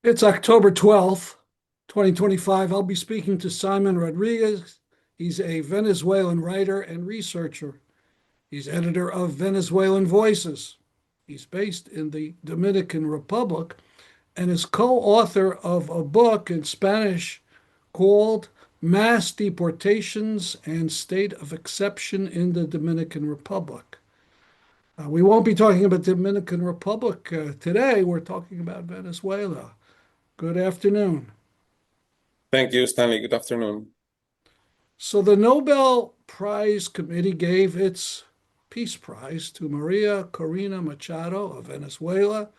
It's October 12th, 2025. I'll be speaking to Simon Rodriguez. He's a Venezuelan writer and researcher. He's editor of Venezuelan Voices. He's based in the Dominican Republic and is co-author of a book in Spanish called Mass Deportations and State of Exception in the Dominican Republic. We won't be talking about the Dominican Republic today. We're talking about Venezuela. Good afternoon. Thank you, Stanley. Good afternoon. So the Nobel Prize Committee gave its Peace Prize to Maria Corina Machado of Venezuela.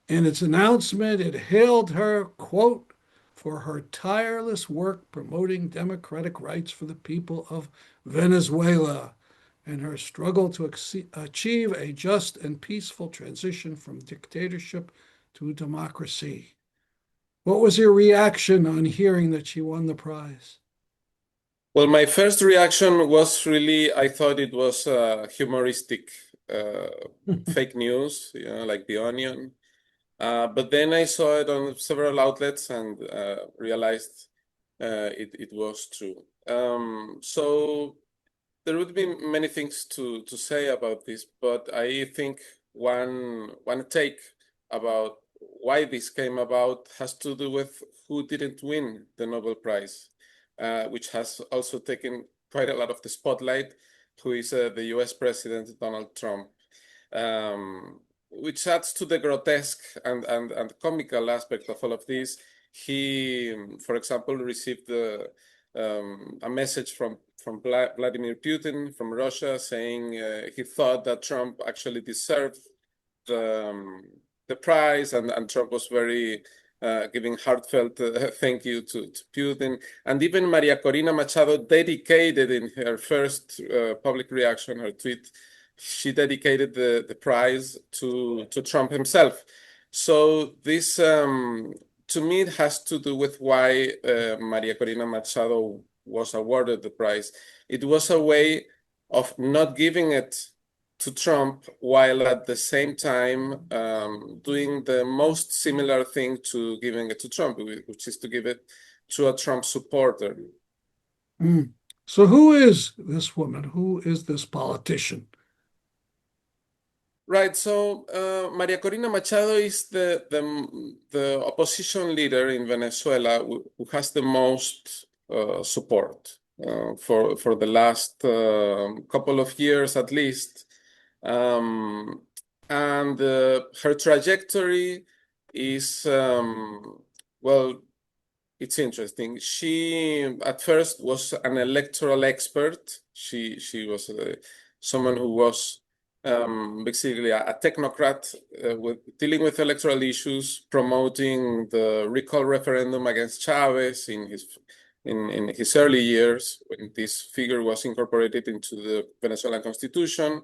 In its announcement, it hailed her, quote, for her tireless work promoting democratic rights for the people of Venezuela and her struggle to achieve a just and peaceful transition from dictatorship to democracy. What was your reaction on hearing that she won the prize? Well, my first reaction was really, I thought it was humoristic uh, fake news, like The Onion. But then I saw it on several outlets and realized it was true. So there would be many things to say about this, but I think one take about why this came about has to do with who didn't win the Nobel Prize, which has also taken quite a lot of the spotlight, who is the US President Donald Trump. Which adds to the grotesque and comical aspect of all of this. He, for example, received a message from Vladimir Putin from Russia saying he thought that Trump actually deserved the the prize, and Trump was very giving heartfelt thank you to Putin. And even Maria Corina Machado dedicated in her first public reaction, her tweet, she dedicated the prize to Trump himself. So this, to me, it has to do with why Maria Corina Machado was awarded the prize. It was a way of not giving it to Trump while at the same time doing the most similar thing to giving it to Trump, which is to give it to a Trump supporter. Mm. So, who is this woman? Who is this politician? Right. So Maria Corina Machado is the opposition leader in Venezuela who has the most support for the last couple of years at least. Um, and her trajectory is well, it's interesting. She at first was an electoral expert. She was someone who was basically a technocrat dealing with electoral issues, promoting the recall referendum against Chavez in his early years when this figure was incorporated into the Venezuelan constitution.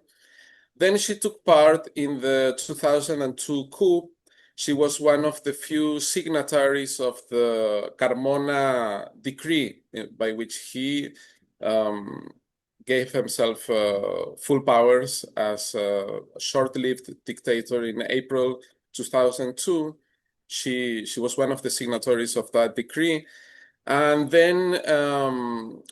Then she took part in the 2002 coup. She was one of the few signatories of the Carmona decree, by which he um, gave himself full powers as a short-lived dictator in April 2002. She was one of the signatories of that decree. And then,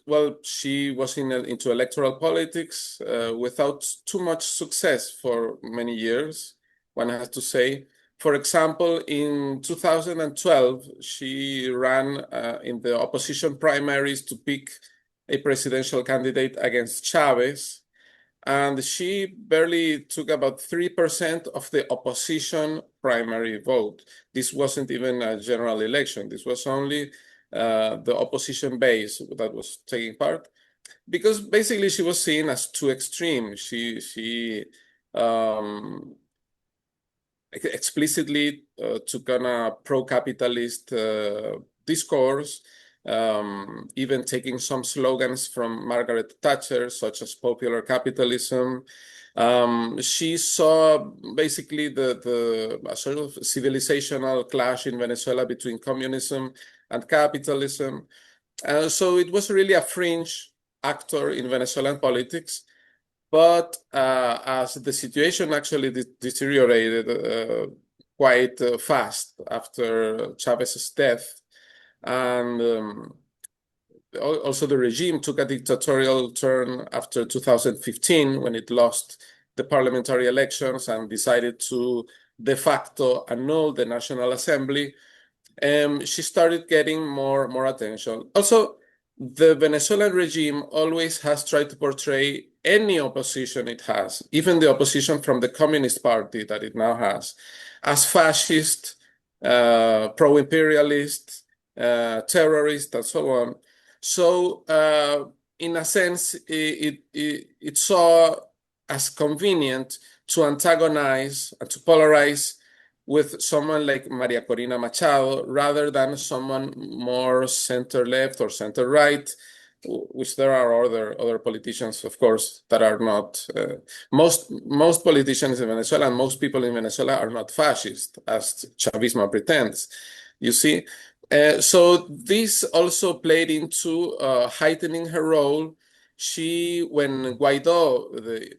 well, she was into electoral politics without too much success for many years, one has to say. For example, in 2012, she ran in the opposition primaries to pick a presidential candidate against Chavez, and she barely took about 3% of the opposition primary vote. This wasn't even a general election. This was only the opposition base that was taking part, because basically she was seen as too extreme. She explicitly took on a pro-capitalist discourse, even taking some slogans from Margaret Thatcher, such as popular capitalism. She saw basically the a sort of civilizational clash in Venezuela between communism and capitalism. So it was really a fringe actor in Venezuelan politics. But as the situation actually deteriorated quite fast after Chavez's death. And also the regime took a dictatorial turn after 2015 when it lost the parliamentary elections and decided to de facto annul the National Assembly. She started getting more attention. Also, the Venezuelan regime always has tried to portray any opposition it has, even the opposition from the Communist Party that it now has, as fascist, pro-imperialist, terrorist, and so on. So, in a sense, it saw as convenient to antagonize and to polarize with someone like Maria Corina Machado rather than someone more center-left or center-right, which there are other politicians, of course, that are not. Most politicians in Venezuela and most people in Venezuela are not fascist, as Chavismo pretends. You see, so this also played into heightening her role. When Guaidó, the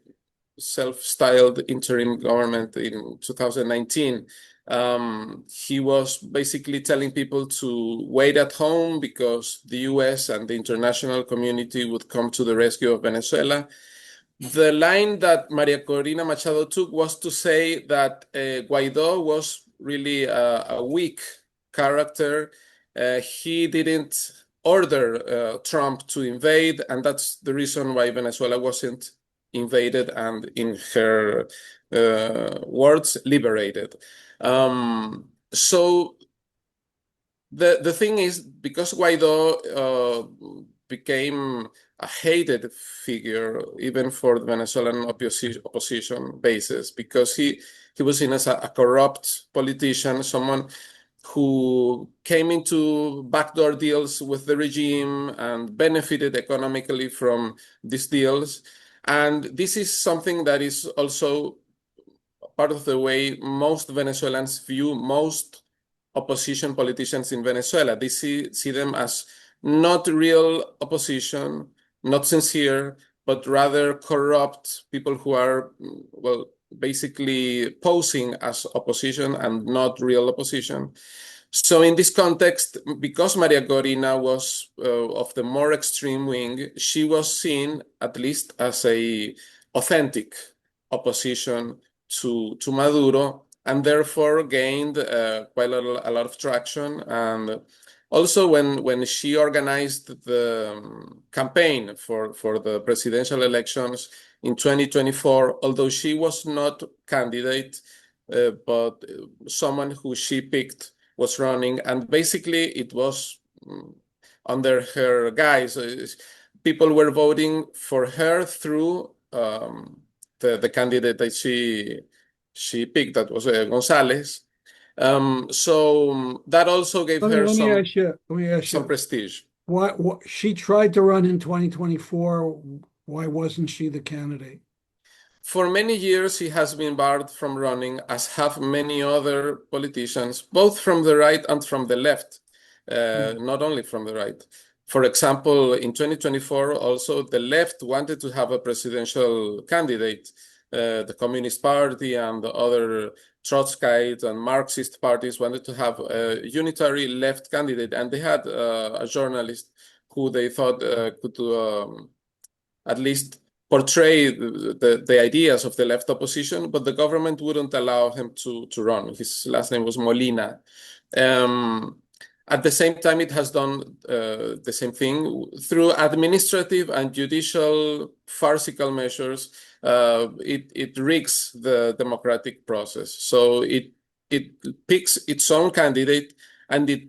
self-styled interim government in 2019, he was basically telling people to wait at home because the US and the international community would come to the rescue of Venezuela. The line that Maria Corina Machado took was to say that Guaidó was really a weak character. He didn't order Trump to invade, and that's the reason why Venezuela wasn't invaded and, in her words, liberated. So the thing is, because Guaidó became a hated figure even for the Venezuelan opposition bases, because he was seen as a corrupt politician, someone who came into backdoor deals with the regime and benefited economically from these deals. And this is something that is also part of the way most Venezuelans view most opposition politicians in Venezuela. They see them as not real opposition, not sincere, but rather corrupt people who are, well, basically posing as opposition and not real opposition. So in this context, because Maria Corina was of the more extreme wing, she was seen at least as a authentic opposition to Maduro, and therefore gained quite a lot of traction. And also when she organized the campaign for the presidential elections in 2024, although she was not candidate, but someone who she picked was running, and basically it was under her guise. People were voting for her through the candidate that she picked, that was Gonzalez. So that also gave her Let me some ask you, prestige. what she tried to run in 2024. Why wasn't she the candidate? For many years, he has been barred from running, as have many other politicians, both from the right and from the left, not only from the right. For example, in 2024, also the left wanted to have a presidential candidate. The Communist Party and the other Trotskyite and Marxist parties wanted to have a unitary left candidate, and they had a journalist who they thought could at least portray the ideas of the left opposition, but the government wouldn't allow him to run. His last name was Molina. At the same time, it has done the same thing through administrative and judicial farcical measures. It rigs the democratic process. So it picks its own candidate, and it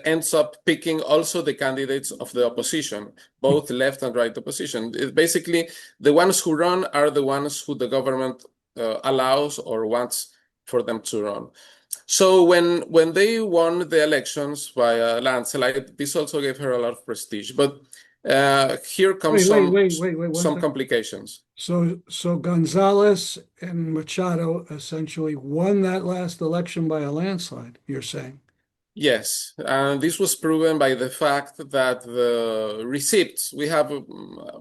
ends up picking also the candidates of the opposition, both left and right opposition. Basically, the ones who run are the ones who the government allows or wants for them to run. So when they won the elections by a landslide, this also gave her a lot of prestige. But here comes some complications. So Gonzalez and Machado essentially won that last election by a landslide, you're saying? Yes, and this was proven by the fact that the receipts, we have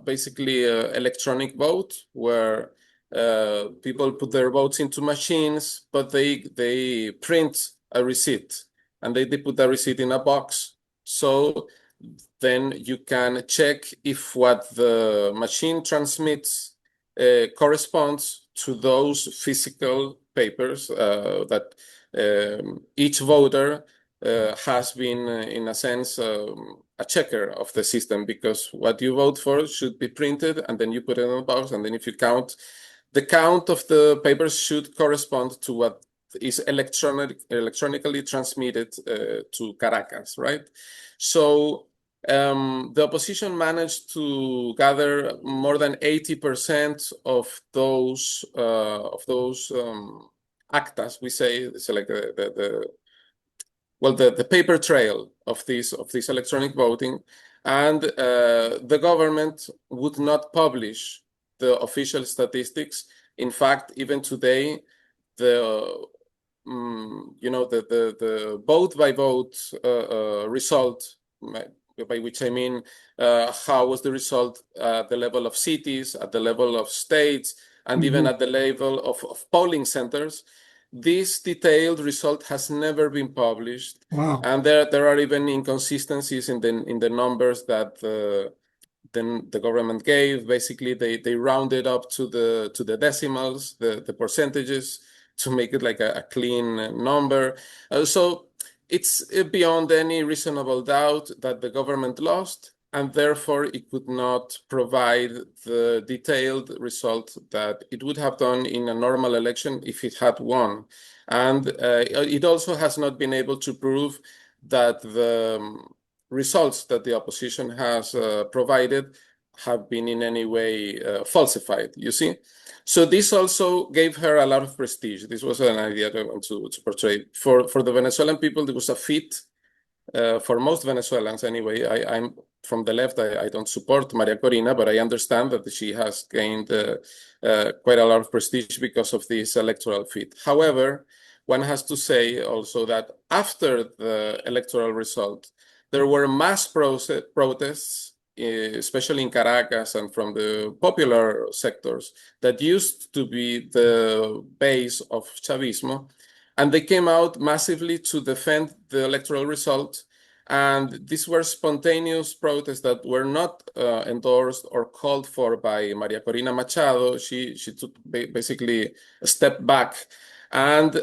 basically an electronic vote where People put their votes into machines, but they print a receipt and they put the receipt in a box. So then you can check if what the machine transmits corresponds to those physical papers that each voter has been, in a sense, a checker of the system, because what you vote for should be printed and then you put it in a box, and then if you count, the count of the papers should correspond to what is electronically transmitted to Caracas, right? So the opposition managed to gather more than 80% of those actas. We say it's like the paper trail of this electronic voting, and the government would not publish the official statistics. In fact, even today, the the vote by vote result, by which I mean how was the result at the level of cities, at the level of states, and even at the level of polling centers. This detailed result has never been published, Wow. and there are even inconsistencies in the numbers that then the government gave. Basically, they rounded up to the decimals, the percentages, to make it like a clean number. So it's beyond any reasonable doubt that the government lost, and therefore it could not provide the detailed result that it would have done in a normal election if it had won. And it also has not been able to prove that the results that the opposition has provided have been in any way falsified, you see? So this also gave her a lot of prestige. This was an idea I want to portray. For the Venezuelan people, it was a feat. For most Venezuelans, anyway, I'm from the left. I don't support Maria Corina, but I understand that she has gained quite a lot of prestige because of this electoral feat. However, one has to say also that after the electoral result, there were mass protests, especially in Caracas and from the popular sectors that used to be the base of Chavismo, and they came out massively to defend the electoral result. And these were spontaneous protests that were not endorsed or called for by Maria Corina Machado. She took basically a step back, and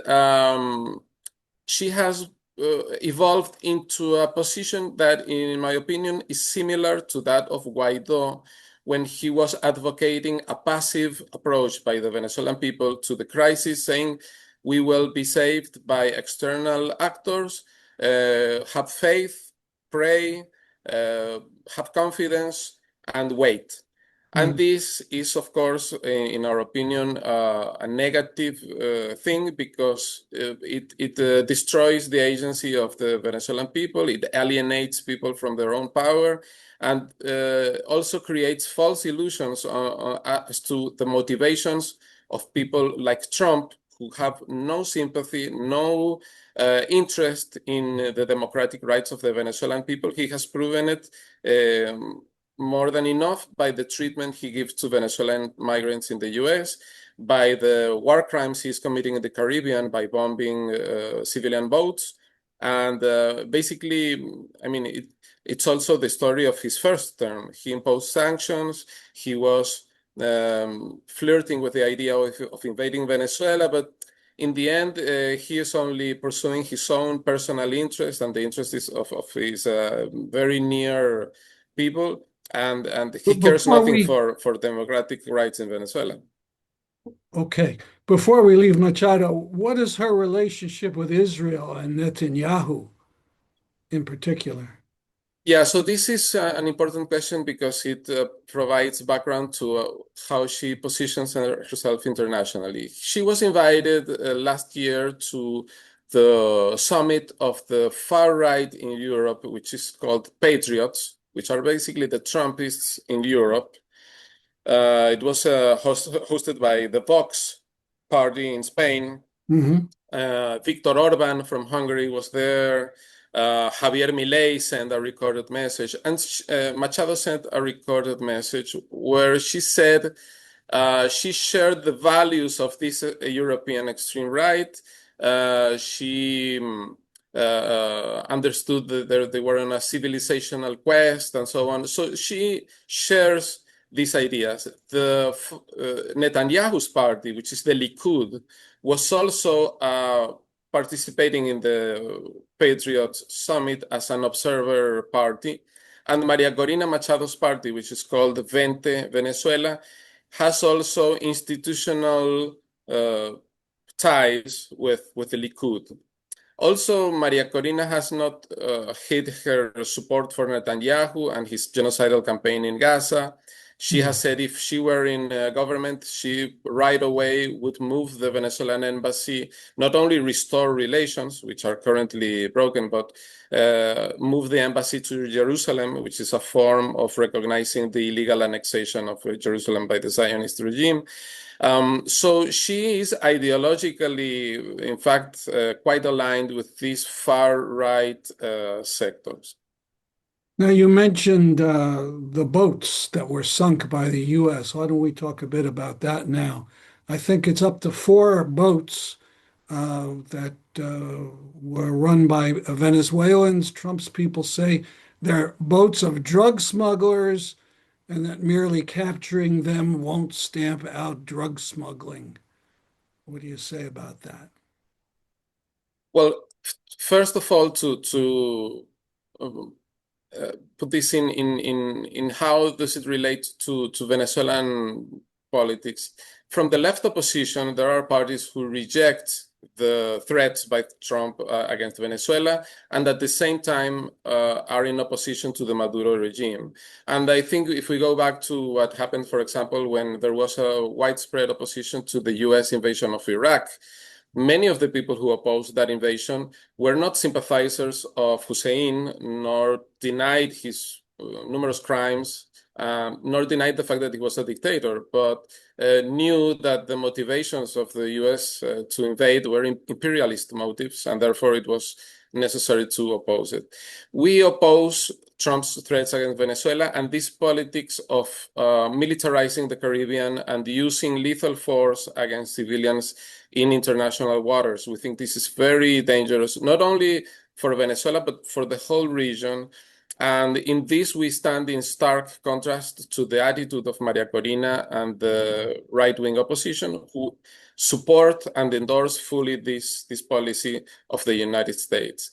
she has evolved into a position that, in my opinion, is similar to that of Guaido when he was advocating a passive approach by the Venezuelan people to the crisis, saying we will be saved by external actors, have faith, pray, have confidence, and wait. And this is, of course, in our opinion, a negative thing, because it destroys the agency of the Venezuelan people. It alienates people from their own power, and also creates false illusions as to the motivations of people like Trump, who have no sympathy, no interest in the democratic rights of the Venezuelan people. He has proven it more than enough by the treatment he gives to Venezuelan migrants in the US, by the war crimes he's committing in the Caribbean by bombing civilian boats. And basically, I mean, it's also the story of his first term. He imposed sanctions. He was flirting with the idea of invading Venezuela, but in the end, he is only pursuing his own personal interest and the interests of his very near people, and he But cares before nothing we, for democratic rights in Venezuela. okay, before we leave Machado, what is her relationship with Israel and Netanyahu in particular? Yeah, so this is an important question because it provides background to how she positions herself internationally. She was invited last year to the summit of the far right in Europe, which is called Patriots, which are basically the Trumpists in Europe. It was hosted by the Vox party in Spain. Hmm. Viktor Orban from Hungary was there. Javier Milei sent a recorded message, and Machado sent a recorded message where she said She shared the values of this European extreme right. She understood that they were on a civilizational quest and so on. So she shares these ideas. Netanyahu's party, which is the Likud, was also participating in the Patriots Summit as an observer party. And Maria Corina Machado's party, which is called Vente Venezuela, has also institutional ties with the Likud. Also, Maria Corina has not hid her support for Netanyahu and his genocidal campaign in Gaza. She has said if she were in government, she right away would move the Venezuelan embassy, not only restore relations, which are currently broken, but move the embassy to Jerusalem, which is a form of recognizing the illegal annexation of Jerusalem by the Zionist regime. So she is ideologically, in fact, quite aligned with these far-right sectors. Now, you mentioned the boats that were sunk by the U.S. Why don't we talk a bit about that now? I think it's up to four boats that were run by Venezuelans. Trump's people say they're boats of drug smugglers and that merely capturing them won't stamp out drug smuggling. What do you say about that? Well, first of all, to put this in how does it relate to Venezuelan politics. From the left opposition, there are parties who reject the threats by Trump against Venezuela, and at the same time are in opposition to the Maduro regime. And I think if we go back to what happened, for example, when there was a widespread opposition to the US invasion of Iraq, many of the people who opposed that invasion were not sympathizers of Hussein, nor denied his numerous crimes, nor denied the fact that he was a dictator, but knew that the motivations of the US to invade were imperialist motives, and therefore it was necessary to oppose it. We oppose Trump's threats against Venezuela and this politics of militarizing the Caribbean and using lethal force against civilians in international waters. We think this is very dangerous, not only for Venezuela, but for the whole region. And in this, we stand in stark contrast to the attitude of Maria Corina and the right-wing opposition, who support and endorse fully this policy of the United States.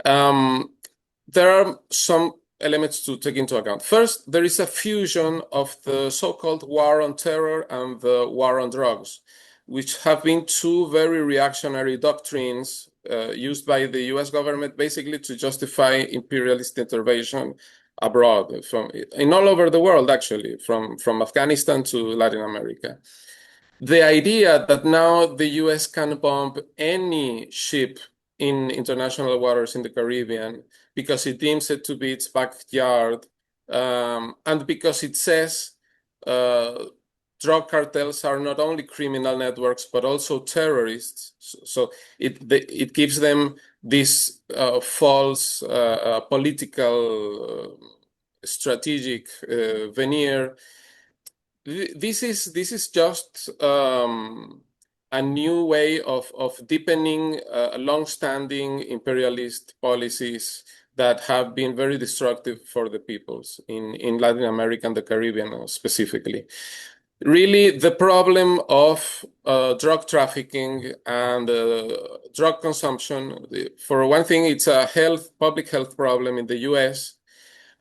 There are some elements to take into account. First, there is a fusion of the so-called war on terror and the war on drugs, which have been two very reactionary doctrines used by the US government basically to justify imperialist intervention abroad, in all over the world, actually, from Afghanistan to Latin America. The idea that now the US can bomb any ship in international waters in the Caribbean because it deems it to be its backyard, and because it says drug cartels are not only criminal networks but also terrorists. So it gives them this false political strategic veneer. This is just a new way of deepening long-standing imperialist policies that have been very destructive for the peoples in Latin America and the Caribbean specifically. Really, the problem of drug trafficking and drug consumption, for one thing, it's a public health problem in the US.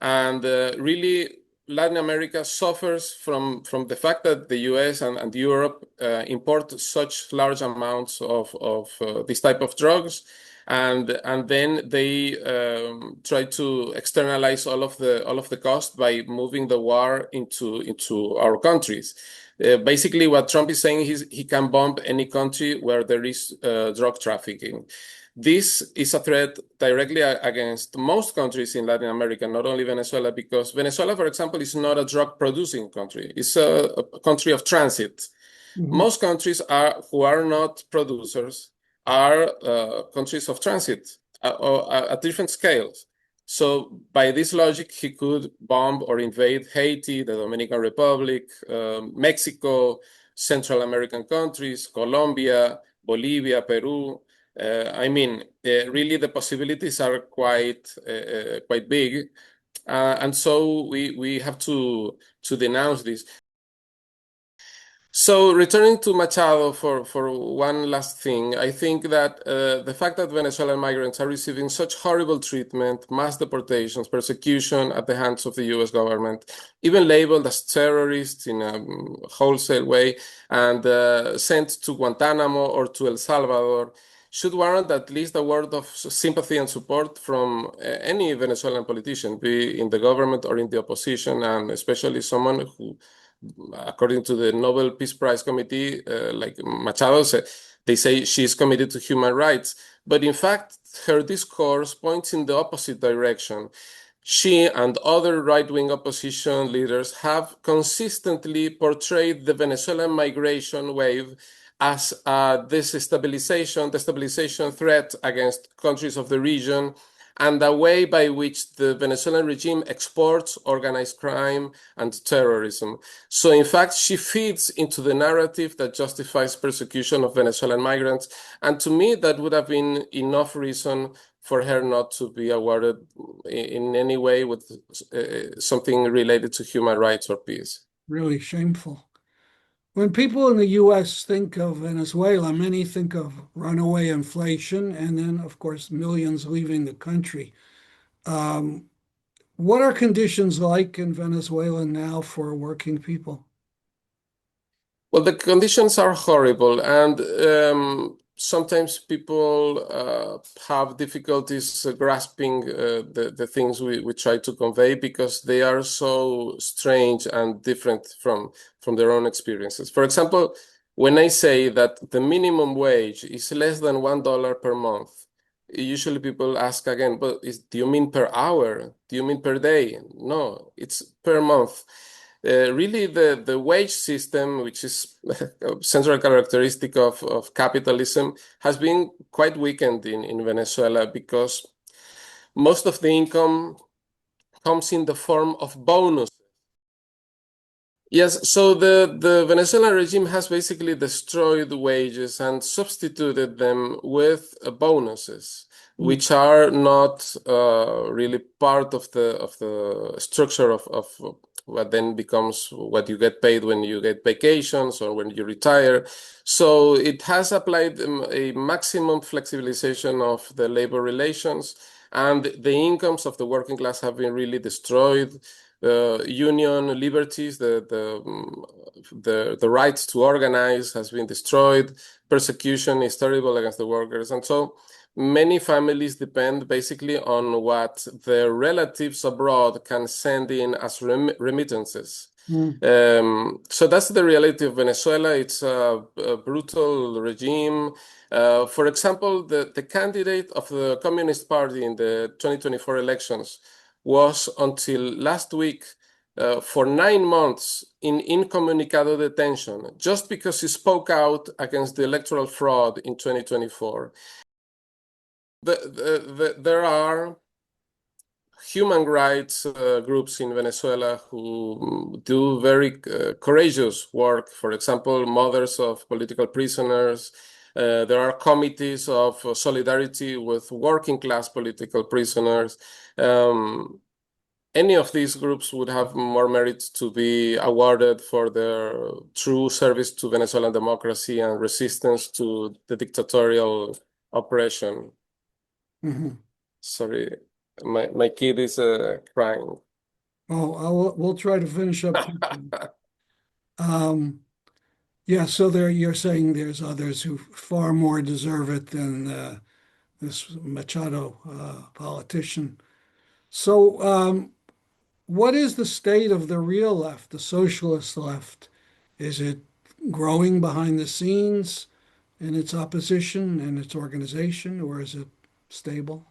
And really, Latin America suffers from the fact that the US and Europe import such large amounts of this type of drugs, and then they try to externalize all of the cost by moving the war into our countries. Basically, what Trump is saying is he can bomb any country where there is drug trafficking. This is a threat directly against most countries in Latin America, not only Venezuela, because Venezuela, for example, is not a drug-producing country. It's a country of transit. Most countries who are not producers are countries of transit at different scales. So by this logic, he could bomb or invade Haiti, the Dominican Republic, Mexico, Central American countries, Colombia, Bolivia, Peru. I mean, really the possibilities are quite big, and so we have to denounce this. So returning to Machado for one last thing, I think that the fact that Venezuelan migrants are receiving such horrible treatment, mass deportations, persecution at the hands of the US government, even labeled as terrorists in a wholesale way, and sent to Guantanamo or to El Salvador, should warrant at least a word of sympathy and support from any Venezuelan politician, be in the government or in the opposition, and especially someone who, according to the Nobel Peace Prize Committee, like Machado said, they say she's committed to human rights. But in fact, her discourse points in the opposite direction. She and other right-wing opposition leaders have consistently portrayed the Venezuelan migration wave as a destabilization threat against countries of the region, and a way by which the Venezuelan regime exports organized crime and terrorism. So, in fact, she feeds into the narrative that justifies persecution of Venezuelan migrants. And to me, that would have been enough reason for her not to be awarded in any way with something related to human rights or peace. Really shameful. When people in the US think of Venezuela, many think of runaway inflation and then, of course, millions leaving the country. Um, what are conditions like in Venezuela now for working people? Well, the conditions are horrible, and sometimes people have difficulties grasping the things we try to convey because they are so strange and different from their own experiences. For example, when I say that the minimum wage is less than $1 per month, usually people ask again, but do you mean per hour? Do you mean per day? No, it's per month. Really, the wage system, which is a central characteristic of capitalism, has been quite weakened in Venezuela because most of the income comes in the form of bonus. Yes, so the Venezuelan regime has basically destroyed wages and substituted them with bonuses, Mm. which are not really part of the structure of what then becomes what you get paid when you get vacations or when you retire. So it has applied a maximum flexibilization of the labor relations, and the incomes of the working class have been really destroyed. Union liberties, the rights to organize has been destroyed. Persecution is terrible against the workers, and so many families depend basically on what their relatives abroad can send in as remittances. Mm. So that's the reality of Venezuela. It's a brutal regime. For example, the candidate of the Communist Party in the 2024 elections was until last week for 9 months in incommunicado detention just because he spoke out against the electoral fraud in 2024. There are human rights groups in Venezuela who do very courageous work. For example, mothers of political prisoners. There are committees of solidarity with working class political prisoners. Any of these groups would have more merit to be awarded for their true service to Venezuelan democracy and resistance to the dictatorial oppression. Mhm. Sorry, my kid is crying. Oh, we'll try to finish up quickly. Um, yeah, so there you're saying there's others who far more deserve it than this Machado politician. So, what is the state of the real left, the socialist left? Is it growing behind the scenes in its opposition and its organization, or is it stable?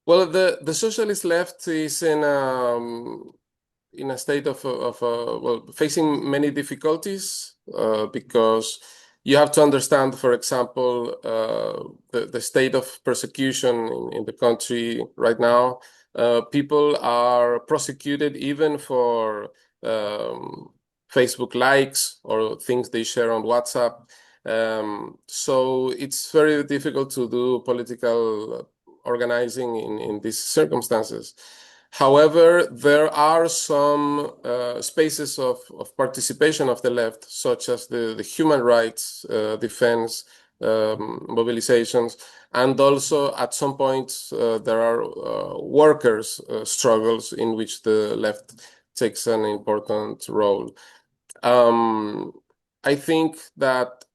Well, the socialist left is in a state of well, facing many difficulties because You have to understand, for example, the state of persecution in the country right now. People are prosecuted even for Facebook likes or things they share on WhatsApp. So it's very difficult to do political organizing in these circumstances. However, there are some spaces of participation of the left, such as the human rights defense mobilizations, and also at some points there are workers' struggles in which the left takes an important role. I think that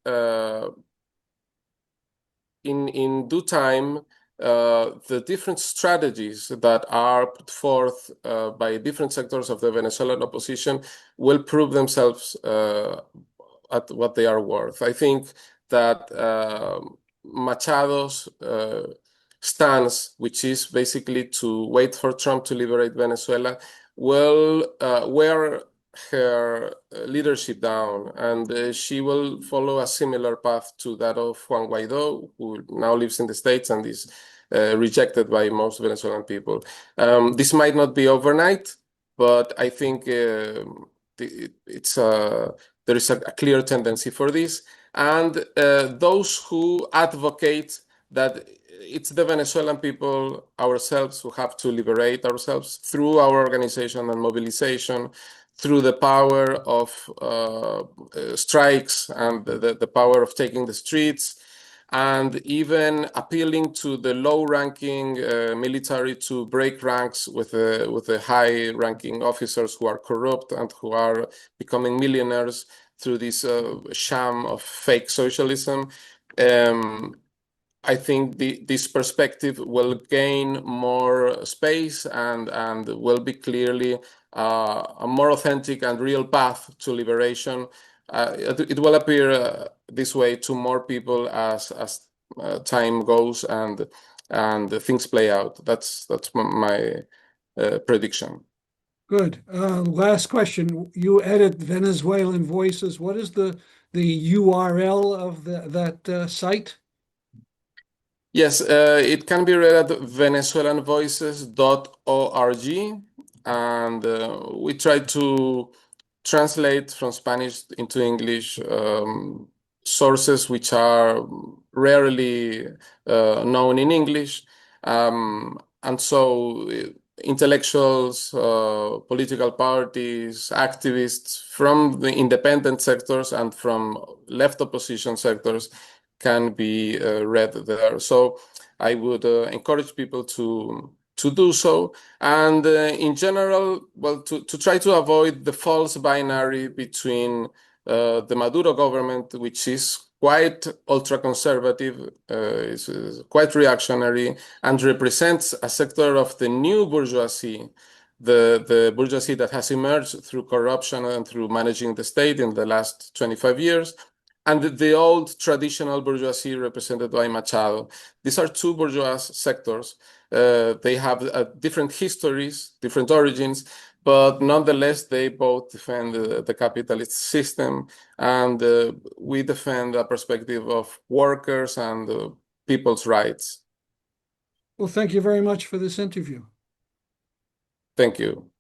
in due time, the different strategies that are put forth by different sectors of the Venezuelan opposition will prove themselves at what they are worth. I think that Machado's stance, which is basically to wait for Trump to liberate Venezuela, will wear her leadership down, and she will follow a similar path to that of Juan Guaido, who now lives in the States and is rejected by most Venezuelan people. This might not be overnight, but I think it's there is a clear tendency for this. And those who advocate that it's the Venezuelan people ourselves who have to liberate ourselves through our organization and mobilization, through the power of strikes and the power of taking the streets, and even appealing to the low-ranking military to break ranks with the high-ranking officers who are corrupt and who are becoming millionaires through this sham of fake socialism. I think this perspective will gain more space and will be clearly a more authentic and real path to liberation. It will appear this way to more people as time goes and things play out. That's my prediction. Good. Last question. You edit Venezuelan Voices. What is the URL of that site? Yes, it can be read at venezuelanvoices.org, and we try to translate from Spanish into English sources which are rarely known in English. And so intellectuals, political parties, activists from the independent sectors and from left opposition sectors can be read there. So I would encourage people to do so. And in general, well, to try to avoid the false binary between the Maduro government, which is quite ultra-conservative, is quite reactionary, and represents a sector of the new bourgeoisie, the bourgeoisie that has emerged through corruption and through managing the state in the last 25 years, and the old traditional bourgeoisie represented by Machado. These are two bourgeois sectors. They have different histories, different origins, but nonetheless, they both defend the capitalist system, and we defend a perspective of workers and people's rights. Well, thank you very much for this interview. Thank you.